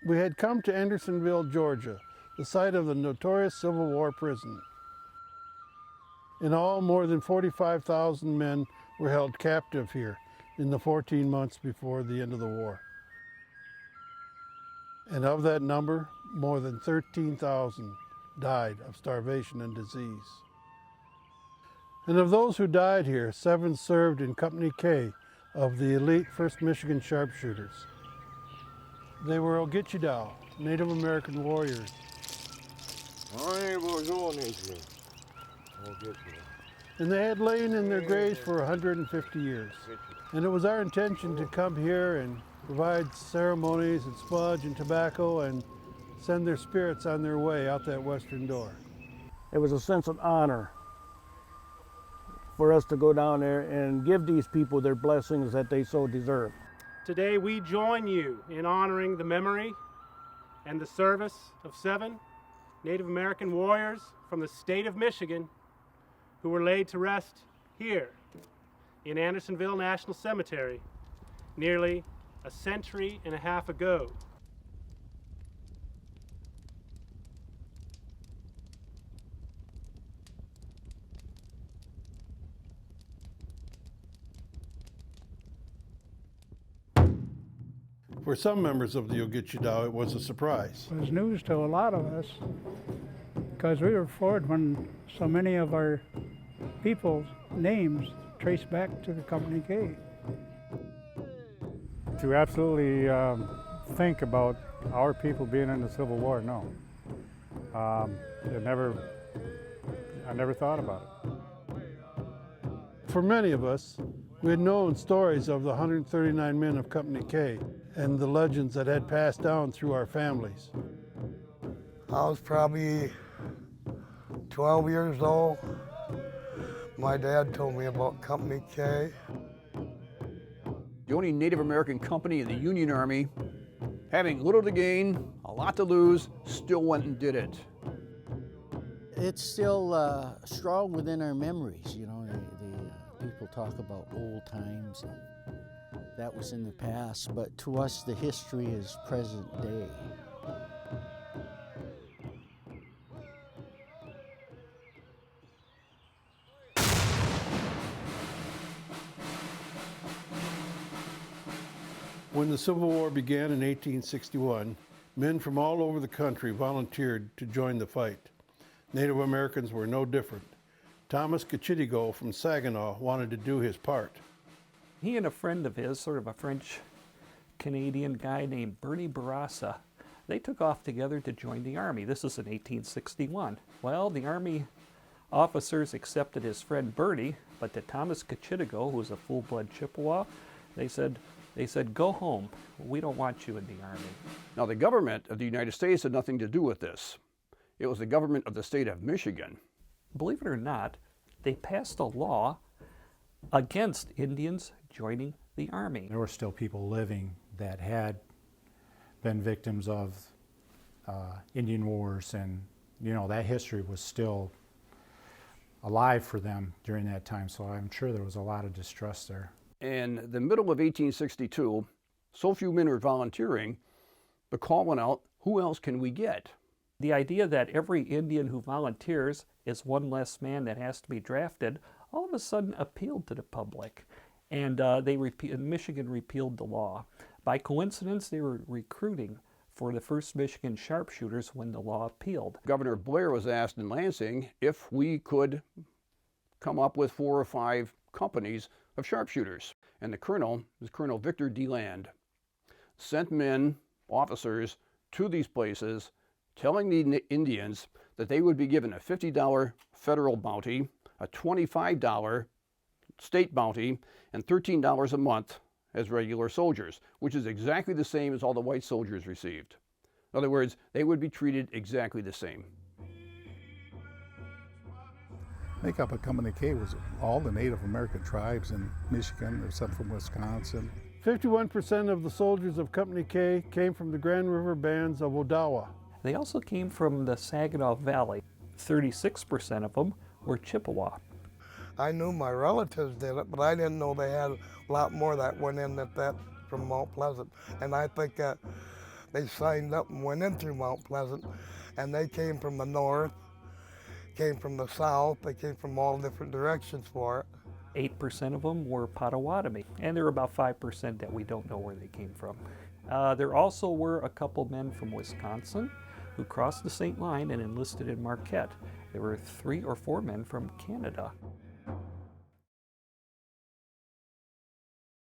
We had come to Andersonville, Georgia, the site of the notorious Civil War prison. In all, more than 45,000 men were held captive here in the 14 months before the end of the war. And of that number, more than 13,000 died of starvation and disease. And of those who died here, 7 served in Company K of the elite 1st Michigan Sharpshooters. They were Ogichidow, Native American warriors. And they had lain in their graves for 150 years. And it was our intention to come here and provide ceremonies and smudge and tobacco and send their spirits on their way out that western door. It was a sense of honor for us to go down there and give these people their blessings that they so deserve. Today we join you in honoring the memory and the service of 7 Native American warriors from the state of Michigan who were laid to rest here in Andersonville National Cemetery nearly a century and a half ago. For some members of the Ogichidow, it was a surprise. It was news to a lot of us because we were floored when so many of our people's names traced back to the Company K. To absolutely think about our people being in the Civil War, no. I never thought about it. For many of us, we had known stories of the 139 men of Company K and the legends that had passed down through our families. I was probably 12 years old. My dad told me about Company K. The only Native American company in the Union Army, having little to gain, a lot to lose, still went and did it. It's still strong within our memories, you know. The people talk about old times, and that was in the past, but to us the history is present day. When the Civil War began in 1861, men from all over the country volunteered to join the fight. Native Americans were no different. Thomas Kachitigo from Saginaw wanted to do his part. He and a friend of his, sort of a French-Canadian guy named Bernie Barassa, they took off together to join the Army. This is in 1861. Well, the Army officers accepted his friend Bernie, but to Thomas Kachitigo, who was a full-blood Chippewa, they said, go home. We don't want you in the Army. Now, the government of the United States had nothing to do with this. It was the government of the state of Michigan. Believe it or not, they passed a law against Indians joining the Army. There were still people living that had been victims of Indian wars, and you know, that history was still alive for them during that time, so I'm sure there was a lot of distrust there. In the middle of 1862, so few men were volunteering, the call went out, who else can we get? The idea that every Indian who volunteers is one less man that has to be drafted all of a sudden appealed to the public, and Michigan repealed the law. By coincidence, they were recruiting for the 1st Michigan Sharpshooters when the law appealed. Governor Blair was asked in Lansing if we could come up with 4 or 5 companies of sharpshooters. And the colonel was Colonel Victor D. Land, sent men, officers, to these places, telling the Indians that they would be given a $50 federal bounty, a $25 state bounty, and $13 a month as regular soldiers, which is exactly the same as all the white soldiers received. In other words, they would be treated exactly the same. Makeup of Company K was all the Native American tribes in Michigan, except from Wisconsin. 51% of the soldiers of Company K came from the Grand River bands of Odawa. They also came from the Saginaw Valley. 36% of them were Chippewa. I knew my relatives did it, but I didn't know they had a lot more that went in that from Mount Pleasant. And I think that They signed up and went in through Mount Pleasant, and they came from the north, came from the south, they came from all different directions for it. 8% of them were Potawatomi, and there were about 5% that we don't know where they came from. There also were a couple men from Wisconsin who crossed the state line and enlisted in Marquette. There were 3 or 4 men from Canada.